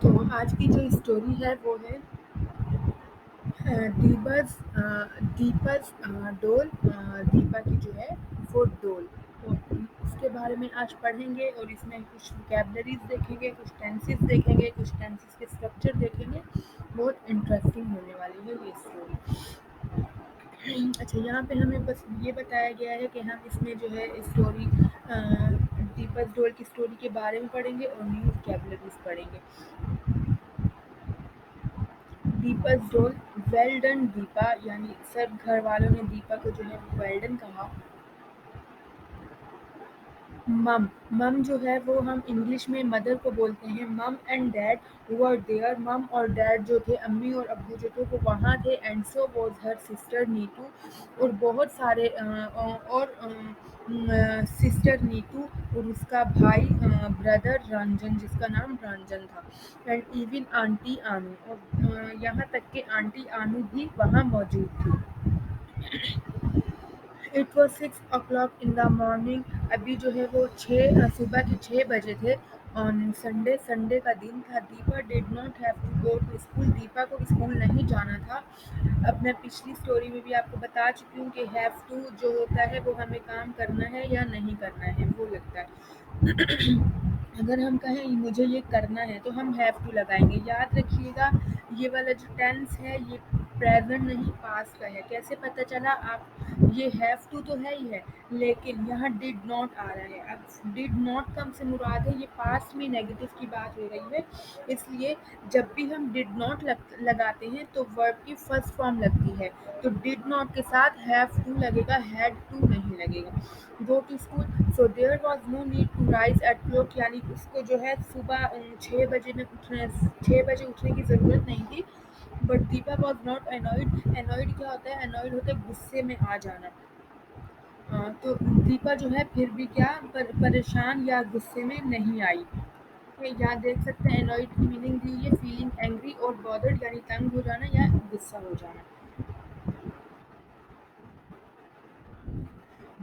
तो आज की जो स्टोरी है वो है दीपज दीपज डोल दीपा की जो है वो डोल। तो इसके बारे में आज पढ़ेंगे और इसमें कुछ वोकैबलरीज देखेंगे, कुछ टेंसेस देखेंगे, कुछ टेंसेस के स्ट्रक्चर देखेंगे। बहुत इंटरेस्टिंग होने वाली है ये स्टोरी। अच्छा, यहाँ पे हमें बस ये बताया गया है कि हम इसमें जो है स्टोरी दीपक डोल की स्टोरी के बारे में पढ़ेंगे और न्यू वोकैबलरीज पढ़ेंगे। दीपक डोल, वेल डन दीपा, यानी सब घर वालों ने दीपा को जो है वेल डन कहा। मम, मम जो है वो हम इंग्लिश में मदर को बोलते हैं। Mum and dad were there, मम और डैड जो थे, अम्मी और अब्बू जो थे वो वहाँ थे। And so was her sister Neetu, और बहुत सारे और सिस्टर नीतू और उसका भाई ब्रदर रंजन, जिसका नाम रंजन था। एंड इवन आंटी आनू, और यहाँ तक कि आंटी आनू भी वहाँ मौजूद थी। It was 6 o'clock in the morning, अभी जो है वो सुबह के 6 बजे थे। ऑन संडे, संडे का दिन था। Deepa did not have to go to school, Deepa को स्कूल नहीं जाना था। अब मैं पिछली स्टोरी में भी आपको बता चुकी हूँ कि हैव टू जो होता है वो हमें काम करना है या नहीं करना है वो लगता है। अगर हम कहें मुझे ये करना है तो हम हैव टू लगाएंगे। याद रखिएगा, ये वाला जो टेंस है ये प्रेजेंट नहीं पास्ट का है। कैसे पता चला? आप ये हैव टू तो है ही है, लेकिन यहाँ डिड नॉट आ रहा है। अब डिड नॉट कम से मुराद है, ये पास्ट में नेगेटिव की बात हो रही है। इसलिए जब भी हम डिड नॉट लगाते हैं तो वर्ब की फर्स्ट फॉर्म लगती है। तो डिड नॉट के साथ हैव टू लगेगा, हैड टू नहीं लगेगा। Go to school, so there was no need to rise at clock, यानी उसको जो है सुबह 6 बजे में उठने 6 बजे उठने की ज़रूरत नहीं थी। But Deepa was not annoyed, annoyed क्या होता है? अनॉयड होता है गुस्से में आ जाना। तो दीपा जो है फिर भी क्या परेशान या गुस्से में नहीं आई। तो यहाँ देख सकते हैं अनॉयड की मीनिंग दी हुई है, फीलिंग एंग्री और बॉदर्ड, यानी तंग हो जाना या गुस्सा हो जाना।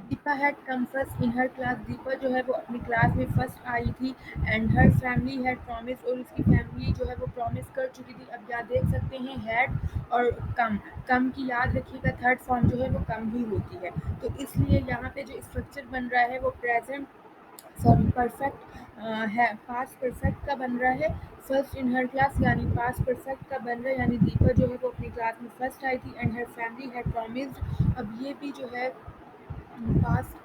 Deepa had come first in her class, Deepa जो है वो अपनी क्लास में फर्स्ट आई थी। And her family had promise, और उसकी फैमिली जो है वो प्रॉमिस कर चुकी थी। अब यहाँ देख सकते हैं हैड और कम, कम की याद रखिएगा थर्ड फॉर्म जो है वो कम ही होती है। तो इसलिए यहाँ पे जो स्ट्रक्चर बन रहा है वो प्रेजेंट, सॉरी परफेक्ट है, पास्ट परफेक्ट का बन रहा है। फर्स्ट इन हर क्लास यानी पास्ट परफेक्ट का बन रहा है, यानी दीपा जो है वो अपनी क्लास में फर्स्ट आई थी। And her family had promised, अब ये भी जो है पास्ट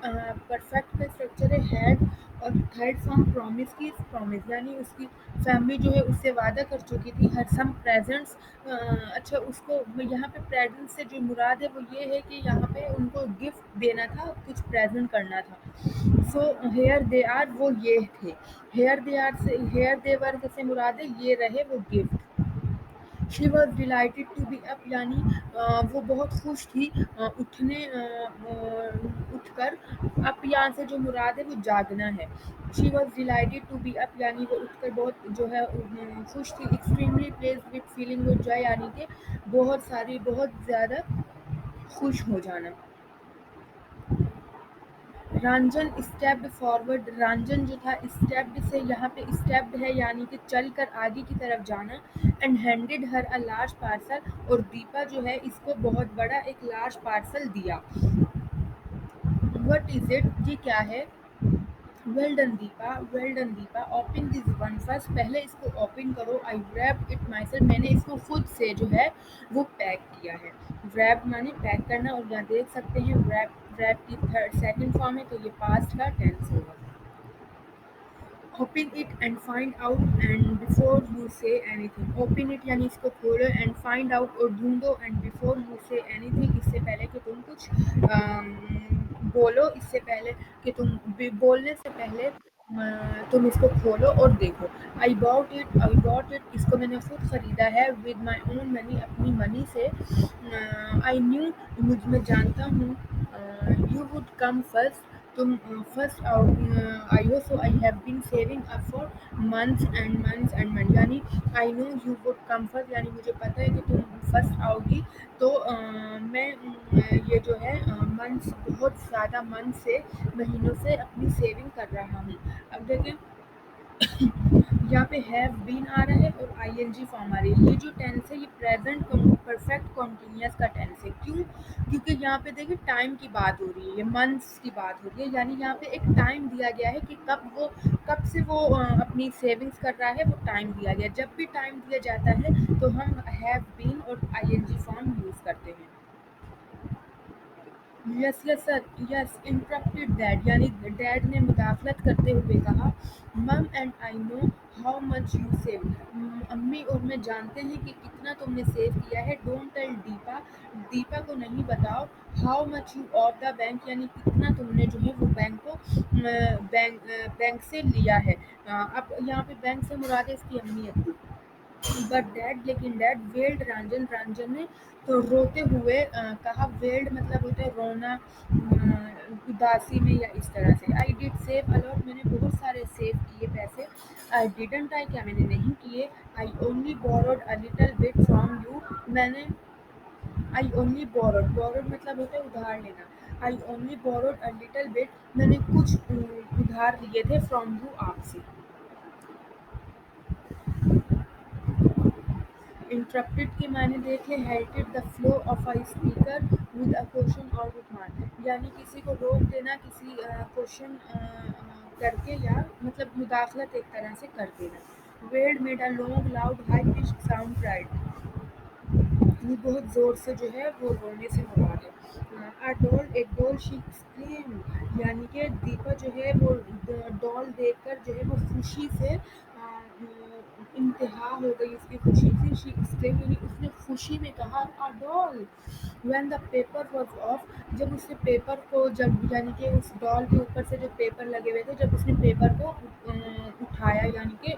परफेक्ट का स्ट्रक्चर है हैड, और थर्ड फॉर्म प्रॉमिस की, प्रॉमिस यानी उसकी फैमिली जो है उससे वादा कर चुकी थी। हर सम प्रेजेंट्स, अच्छा उसको यहाँ पे प्रेजेंट से जो मुराद है वो ये है कि यहाँ पे उनको गिफ्ट देना था, कुछ प्रेजेंट करना था। सो हेयर दे आर, वो ये थे। हेयर दे आर से, हेयर दे वर से मुराद है ये रहे वो gift. She was delighted to be up, यानी वो बहुत खुश थी उठकर। अप यहाँ से जो मुराद है वो जागना है। She was delighted to be up, यानी वो उठकर बहुत जो है खुश थी। Extremely pleased with feeling with joy, यानी कि बहुत सारी, बहुत ज़्यादा खुश हो जाना। रंजन स्टेप्ड फॉरवर्ड, रंजन जो था स्टेप्ड से यहाँ पे स्टेप्ड है यानी कि चल कर आगे की तरफ जाना। And handed her a large parcel, और दीपा जो है इसको बहुत बड़ा एक लार्ज पार्सल दिया। व्हाट इज इट, ये क्या है? Well done Deepa, well done Deepa, open this one first, पहले इसको ओपन करो। आई wrapped इट माई सेल्फ, मैंने इसको खुद से जो है वो पैक किया है। wrap माने पैक करना, और यहाँ देख सकते हैं wrap की थर्ड सेकंड फॉर्म है, तो ये पास्ट का टेंस होगा। Open it and find out, and before you say anything, open it यानी इसको खोलो, एंड फाइंड आउट और ढूंढो, and before you say anything इससे पहले कि तुम कुछ बोलो, इससे पहले कि तुम बोलने से पहले तुम इसको खोलो और देखो। I bought it, I bought it, इसको मैंने खुद खरीदा है। विद माई ओन मनी, अपनी मनी से। आई न्यू, मैं जानता हूँ। यू वुड कम फर्स्ट, तुम फर्स्ट आई हो, so I have been saving up for months and months and month, यानी I know you would come first, यानी मुझे पता है कि तुम फर्स्ट आओगी। तो मैं ये जो है मंथ्स, बहुत ज़्यादा मंथ से, महीनों से अपनी सेविंग कर रहा हूँ। अब देखें यहाँ पे हैव बीन आ रहा है और आईएनजी फॉर्म आ रही है। ये जो टेंस है ये प्रेजेंट परफेक्ट कॉन्टिन्यूअस का टेंस है। क्यों? क्योंकि यहाँ पे देखिए टाइम की बात हो रही है, ये मंथ्स की बात हो रही है, यानी यहाँ पे एक टाइम दिया गया है कि कब से वो अपनी सेविंग्स कर रहा है, वो टाइम दिया गया है। जब भी टाइम दिया जाता है तो हम हैव बीन और आईएनजी फॉर्म यूज करते हैं। Yes yes sir, yes interrupted dad, यानी डैड ने मुदाखलत करते हुए कहा, मम and I know how much you save, अम्मी और मैं जानते हैं कि कितना तुमने सेव किया है। डोंट टेल दीपा, दीपा को नहीं बताओ। How much you of the bank, यानी कितना तुमने जो है वो बैंक को बैंक से लिया है। अब यहाँ पे बैंक से मुराद है इसकी अम्मी अब्बू। बट डैड, लेकिन डैड, वेल्ड रंजन, रंजन ने तो रोते हुए कहा। वेल्ड मतलब होता है रोना, उदासी में या इस तरह से। आई डिड सेव अलॉट, मैंने बहुत सारे सेव किए पैसे। आई डिडंट आई, क्या मैंने नहीं किए। I only borrowed a little bit from you, मैंने आई ओनली बोरोड, बोरोड मतलब होता है उधार लेना। I only borrowed a little bit, मैंने कुछ उधार लिए थे फ्रॉम यू, आपसे। इंटरप्टेड के मायने देख लें, halted the flow of a speaker with a question और विथ, यानी किसी को रोक देना किसी क्वेश्चन करके, या मतलब मुदाखलत एक तरह से कर देना। Weld made a long loud high pitch sound right, ये बहुत ज़ोर से जो है वो रोने से मुराद है। अ डॉल, एक डॉल, शी एक्सक्लेम, यानी कि दीपा जो है वो डॉल देखकर जो है वो खुशी से इंतहा हो गई उसकी खुशी से। शी एक्सक्लेम, यानी उसने खुशी में कहा, a doll. When the paper was of, जब उसने पेपर को, जब यानी कि उस डॉल के ऊपर से जो पेपर लगे हुए थे, जब उसने पेपर को उठाया, यानी कि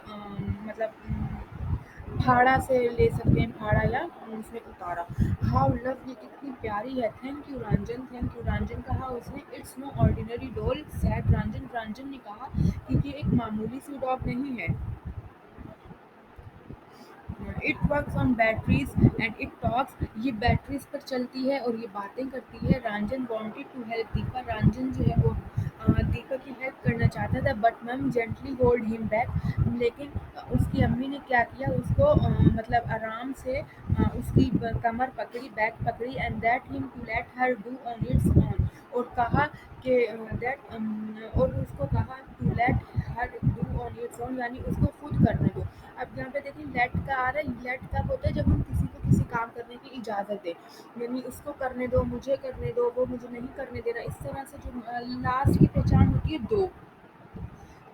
फाड़ा से ले सकते हैं, फाड़ा या उसमें उतारा। हाउ लव, ये कितनी प्यारी है। Thank you Ranjan, thank you Ranjan कहा उसने। It's no ordinary doll said Ranjan, Ranjan ने कहा कि ये एक मामूली सी डॉग नहीं है। It works on batteries and it talks, ये बैटरीज पर चलती है और ये बातें करती है। Ranjan wanted to help Deepa, Ranjan जो है वो दीपा की हेल्प करना चाहता था। बट मम जेंटली होल्ड हिम बैक, लेकिन उसकी अम्मी ने क्या किया, उसको मतलब आराम से उसकी कमर पकड़ी, बैक पकड़ी। And that him to let her do on its own, और कहा कि और उसको कहा to let her do on its own, यानी उसको खुद करने दो। अब यहाँ पे देखिए लेट का आ रहा है, लेट कब होता है, जब हम किसी को किसी काम करने की इजाज़त दें, यानी उसको करने दो, मुझे करने दो, वो मुझे नहीं करने दे रहा। इस तरह से जो लास्ट की पहचान होती है दो,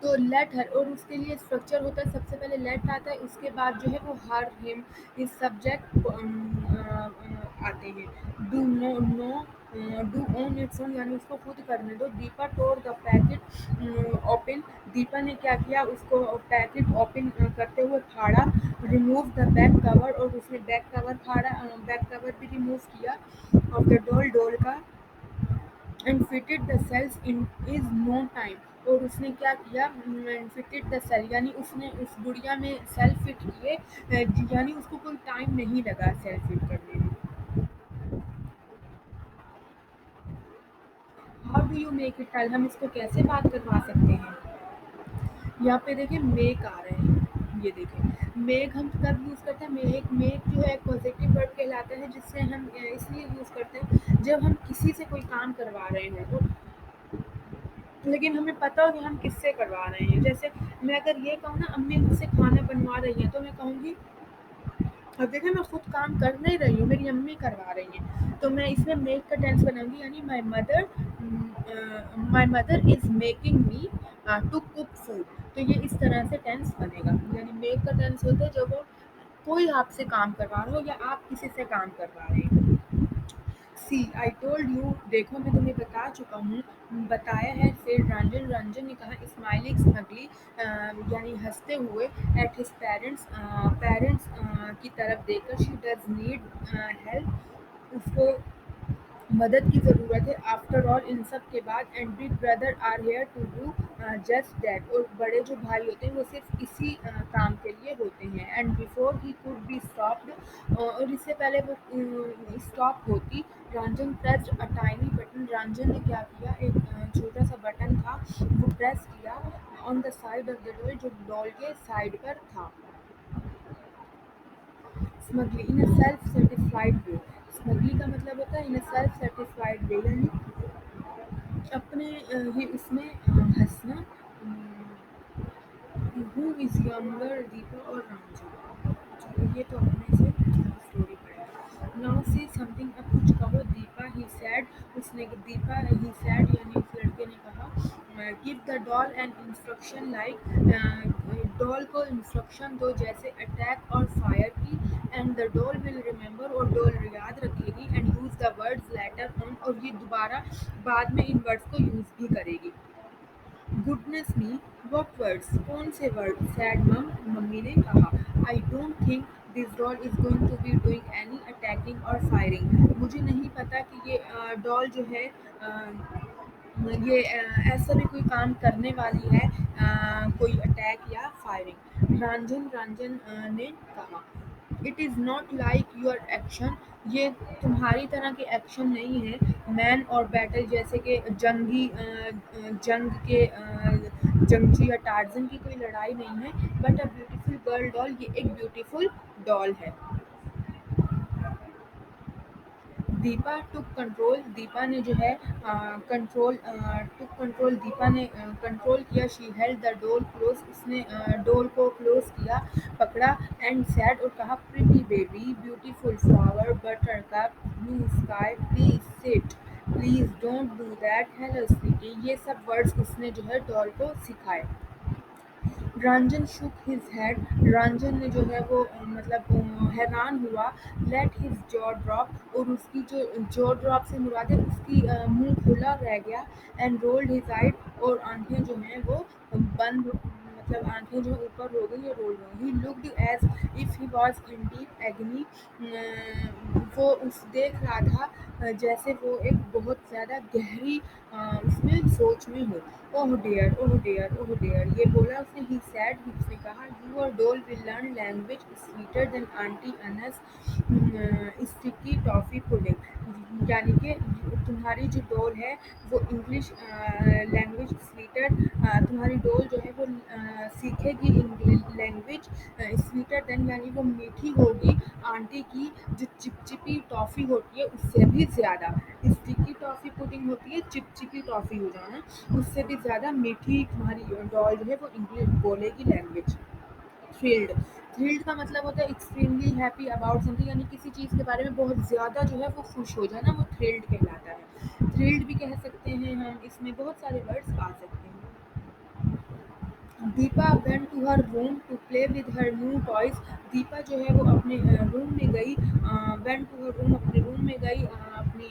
तो लेट हर, और उसके लिए स्ट्रक्चर होता है, सबसे पहले लेट आता है, उसके बाद जो है वो हर हिम इस सब्जेक्ट आते हैं। Do no no, do on its own, यानी उसको खुद करने दो। Deepa tore the packet open, Deepa ने क्या किया, उसको पैकेट ओपन करते हुए फाड़ा। रिमूव द बैक कवर, और उसने बैक कवर फाड़ा, बैक कवर भी रिमूव किया ऑफ द डोल, डोल का। And fitted the cells in is no time, और उसने क्या किया, फिटेड द सेल, यानी उसने उस गुड़िया में सेल फिट किए, यानी उसको कोई टाइम नहीं लगा सेल फिट करने में। How do you make it tell, हम इसको कैसे बात करवा सकते हैं। यहाँ पे देखिए मेक आ रहे हैं, ये देखिए मेक हम कब यूज़ करते हैं। मेक, मेक जो है पॉजिटिव वर्ड कहलाता है, जिससे हम इसलिए यूज़ करते हैं जब हम किसी से कोई काम करवा रहे हैं, लेकिन हमें पता हो कि हम किससे करवा रहे हैं। जैसे मैं अगर ये कहूँ ना, अम्मी मुझसे खाना बनवा रही है, तो मैं कहूँगी, अब देखिए मैं खुद काम कर नहीं रही हूँ, मेरी अम्मी करवा रही हैं, तो मैं इसमें मेक का टेंस बनाऊंगी, यानी my mother is making me to cook food. तो ये इस तरह से टेंस बनेगा, यानी मेक का टेंस होता है जब वो कोई आपसे काम करवा रहा हो या आप किसी से काम करवा रहे हैं। सी आई टोल्ड यू, देखो मैं तुम्हें बता चुका हूँ, बताया है। फिर रंजन, रंजन ने कहा, स्माइलिंग स्मगली, यानी हंसते हुए, एट हिज पेरेंट्स, पेरेंट्स की तरफ देखकर। शी डज नीड हेल्प, उसको मदद की ज़रूरत है। आफ्टर ऑल, इन सब के बाद, and big brother are here to do just that, और बड़े जो भाई होते हैं वो सिर्फ इसी काम के लिए होते हैं। And before he could be stopped, और इससे पहले वो स्टॉप होती, Ranjan pressed a tiny button, Ranjan ने क्या किया, एक छोटा सा बटन था वो प्रेस किया on the side of the door, जो डॉल के साइड पर था। स्मगली इन अ सेल्फ सेटिस्फाइड वे, स्मगली का मतलब होता है इन अ सेल्फ सेटिस्फाइड वे, यानी अपने ही उसमें हंसना। हु इज यंगर, दीपा और रंजन। चलो ये तो अपने से स्टोरी पढ़े। नाउ से समथिंग, अब कुछ कहो। दीपा ही सैड, उसने दीपा ही सैड यानी उस लड़के ने कहा, give the doll an instruction like, doll को इंस्ट्रक्शन दो जैसे अटैक और फायर की। And the doll will remember, और डॉल याद रखेगी। And use the words later on, और ये दोबारा बाद में इन वर्ड्स को यूज भी करेगी। गुडनेस मी, व्हाट वर्ड्स, कौन से वर्ड, सैड मम, मम्मी ने कहा। I don't think this doll is going to be doing any attacking और फायरिंग, मुझे नहीं पता कि ये डॉल जो है ये ऐसा भी कोई काम करने वाली है, कोई अटैक या फायरिंग। रंजन ने कहा, it is not like your action, ये तुम्हारी तरह के एक्शन नहीं है। मैन और बैटल जैसे कि जंग के जंगजी या टार्जन की कोई लड़ाई नहीं है। But a beautiful girl doll, ये एक ब्यूटीफुल डॉल है। दीपा टुक कंट्रोल, दीपा ने जो है कंट्रोल टुक कंट्रोल, दीपा ने कंट्रोल किया। She held the door close, उसने डोर को क्लोज किया, पकड़ा। एंड सैड, और कहा, pretty baby, beautiful flower, butter cup, blue sky, please sit, please don't do that, hello sweetie, ये सब वर्ड्स उसने जो है डॉल को सिखाए। Ranjan shook his head, Ranjan ने जो है वो मतलब हैरान हुआ। लेट हिज जॉ ड्रॉप, और उसकी जो जॉ ड्रॉप से मुराद है उसकी मुंह खुला रह गया। एंड रोल्ड हिज आइट, और आंखें जो हैं वो बंद, मतलब आंखें जो ऊपर हो गई या रोल हो गई। He looked as if he was in deep agony, वो उस देख रहा था जैसे वो एक बहुत ज़्यादा गहरी उसमें सोच में हो। Oh dear, oh dear, oh dear, ये बोला उसने। ही सैड, उसने कहा, your doll will learn language sweeter than aunty Anne's sticky toffee pudding, यानी कि तुम्हारी जो डोल है वो इंग्लिश लैंग्वेज स्वीटर, तुम्हारी डोल जो है वो सीखेगी इंग्लिश लैंग्वेज स्वीटर देन, यानी वो मीठी होगी आंटी की जो चिपचिपी टॉफ़ी होती है उससे भी ज़्यादा। स्टिकी टॉफ़ी पुडिंग होती है चिपचिपी टॉफ़ी हो जाना, उससे भी ज़्यादा मीठी तुम्हारी डॉल जो है वो इंग्लिश बोलेगी लैंग्वेज। थ्रिल्ड, थ्रिल्ड का मतलब होता है एक्सट्रीमली हैप्पी अबाउट समथिंग, यानी किसी चीज़ के बारे में बहुत ज़्यादा जो है वो खुश हो जाना, वो थ्रिल्ड कहलाता है। थ्रिल्ड भी कह सकते हैं हम, इसमें बहुत सारे वर्ड्स आ सकते हैं। Deepa went to her room to play with her new toys, Deepa जो है वो अपने रूम में गई, वेंट टू हर रूम, अपने रूम में गई अपनी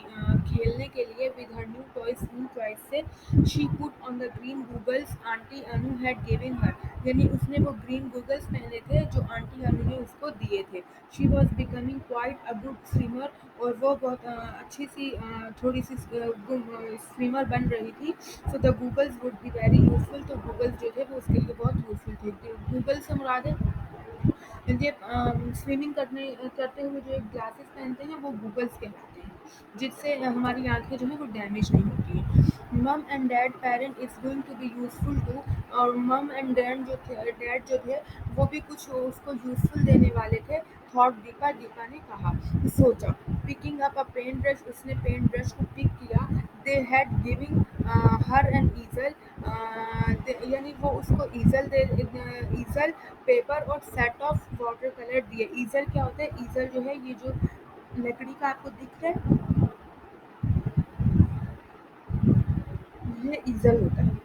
खेलने के लिए, with her new toys, new toys से। She put on the green goggles aunty Anu had given her, यानी उसने वो ग्रीन गूगल्स पहने थे जो आंटी अनु ने उसको दिए थे। She was becoming quite a good swimmer, और वो बहुत अच्छी सी थोड़ी सी स्विमर बन रही थी। So the goggles would be very useful, तो गूगल्स जो थे वो उसके लिए बहुत यूजफुल थे। गूगल से मुराद है ये स्विमिंग करते हुए जो ग्लासेस पहनते हैं वो गूगल्स कहलाते हैं, जिससे हमारी आंखें जो है वो डैमेज नहीं होती हैं। Mum and dad parent is going to be useful too, और मम एंड डैड जो थे वो भी कुछ उसको यूजफुल देने वाले थे। थॉट दीपा, दीपा ने कहा, सोचा। Picking up a paint brush, उसने पेंट ब्रश को पिक किया। They had giving her an easel, यानी वो उसको ईजल, पेपर और सेट ऑफ वाटर कलर दिए। ईजल क्या होता है, ईजल जो है ये जो लकड़ी का आपको दिख रहा है, ये ईजल होता है।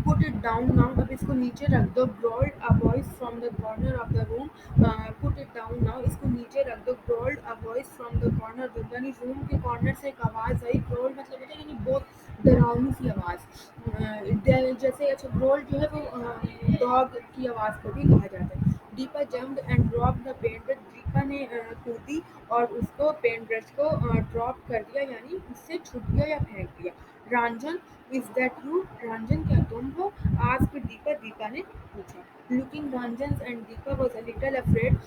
पुट इट डाउन नाउ, अब इसको नीचे रख दो। Growled a voice from the corner of the room, put it down now, इसको नीचे रख दो। Growled a voice from the corner, यानी रूम के कॉर्नर से एक आवाज़ आई। ग्रोल्ड मतलब होता है यानी बहुत डरावनी सी आवाज़, जैसे अच्छा ग्रोल्ड जो है वो डॉग की आवाज़ को भी कहा जाता है। Deepa jumped and drop the paint brush, Deepa ने कूदी और उसको पेंट ब्रश को ड्रॉप कर दिया, यानी उससे छूट गया या फेंक दिया। Ranjan, is that you? Ranjan, क्या तुम हो? आस्क्ड दीपा, दीपा ने पूछा। Looking Ranjan and Deepa was a little afraid.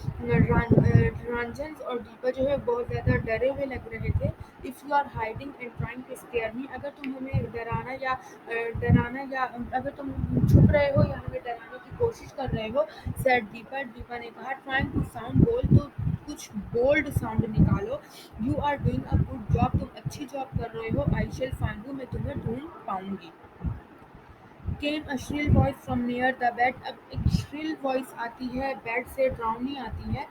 Ranjan और दीपा जो है बहुत ज़्यादा डरे हुए लग रहे थे। If you are hiding and trying to scare me, अगर तुम हमें डराना या अगर तुम छुप रहे हो या हमें डराने की कोशिश कर रहे हो, सेड दीपा, दीपा ने कहा, ट्राइंग टू साउंड बोल्ड, तो कुछ बोल्ड साउंड निकालो। You are doing a good job, तुम अच्छी जॉब कर रहे हो। आई शेल फाइंड यू, मैं तुम्हें ढूंढ पाऊंगी। Came a shrill voice from near the bed, अब एक श्रिल वॉइस आती है बेड से, ड्राउनी आती है।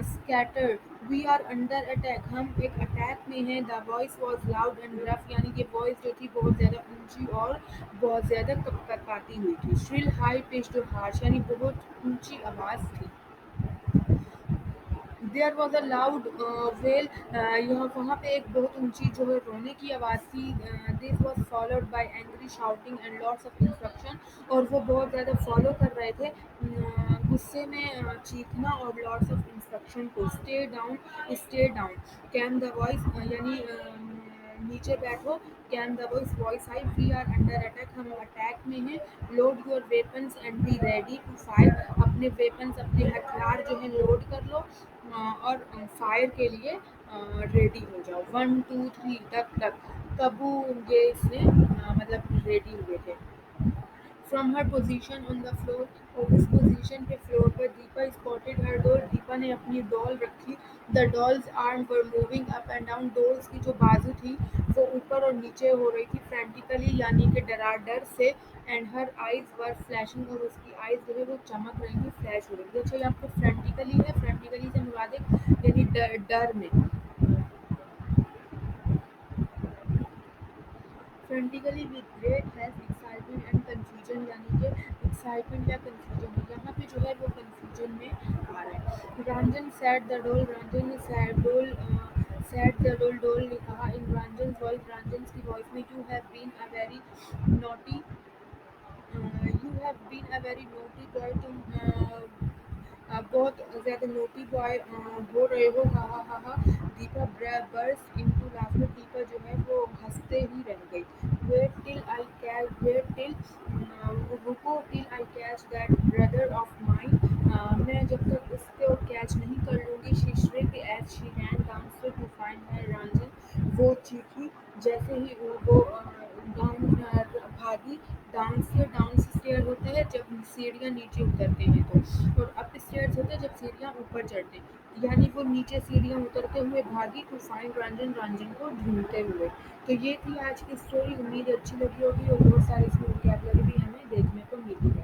Scatter, we are under attack, हम एक अटैक में हैं। The voice was loud and rough, यानी कि वॉइस जो थी बहुत ज़्यादा ऊंची और बहुत ज़्यादा कपकपाती हुई थी। श्रिल, हाई पिच्ड, हार्श, यानी बहुत ऊंची आवाज़ थी। There was a loud wail, यहाँ वहाँ पे एक बहुत ऊंची जो है रोने की आवाज़ थी। This was followed by angry shouting and lots of instruction, और वो बहुत ज़्यादा फॉलो कर रहे थे गुस्से में चीखना और लॉट्स ऑफ इंस्ट्रक्शन को। Stay down, stay down, came the voice, यानी नीचे बैठो। Came the voice, voice I, we are under attack, हम अटैक में हैं। Load your weapons and be ready to fire, अपने वेपन्स, अपने हथियार जो है लोड कर लो और फायर के लिए रेडी हो जाओ। 1 2 3 तक तक तबू ये इसने मतलब रेडी हुए थे। From her position on the floor, और उस पोजीशन पे फ्लोर पर दीपा स्पॉटेड हर डॉल, दीपा ने अपनी डॉल रखी। The dolls arm were moving up and down, dolls की जो बाजू थी वो ऊपर और नीचे हो रही थी फ्रेंटिकली, यानी कि डर से। And her eyes were flashing, और उसकी आइज जो है वो चमक रही थी, फ्लैश हो रही थी। अच्छा, यहाँ पे फ्रेंटिकली है, फ्रेंटिकली से मुराद है यानी डर में। Frantically with great haste excitement and confusion, यानी कि एक्साइटमेंट या कन्फ्यूजन है, यहाँ पे जो है वो कन्फ्यूजन में आ रहा है। रंजन सैड द डोल, रंजन ने सैड द डोल, डोल ने कहा। इन रंजन वॉइस, रंजन की वॉइस में, you have been a very naughty, you have been a very naughty boy, तुम बहुत ज़्यादा नोटी बॉय हो रहे हो, हा हा हा हा। Deepa burst into laughter, Deepa जो है वो हंसते ही रह गई। Wait till I catch, wait till, रुको, till I catch that brother of mine, मैं जब तक उसको कैच नहीं कर लूँगी। She shrieked as she ran downstair to find her Ranjan, वो चीखी जैसे ही वो डाउन भागी। डाउन स्टेयर होता है जब सीढ़ियाँ नीचे उतरते हैं तो, और अप स्टेयर्स होता है जब सीढ़ियाँ ऊपर चढ़ते हैं, यानी वो नीचे सीढ़ियाँ उतरते हुए भागी टू फाइंड रंजन, रंजन को ढूंढते हुए। तो ये थी आज की स्टोरी, उम्मीद अच्छी लगी होगी और बहुत सारी इसमें वोकैबुलरी भी हमें देखने को मिली।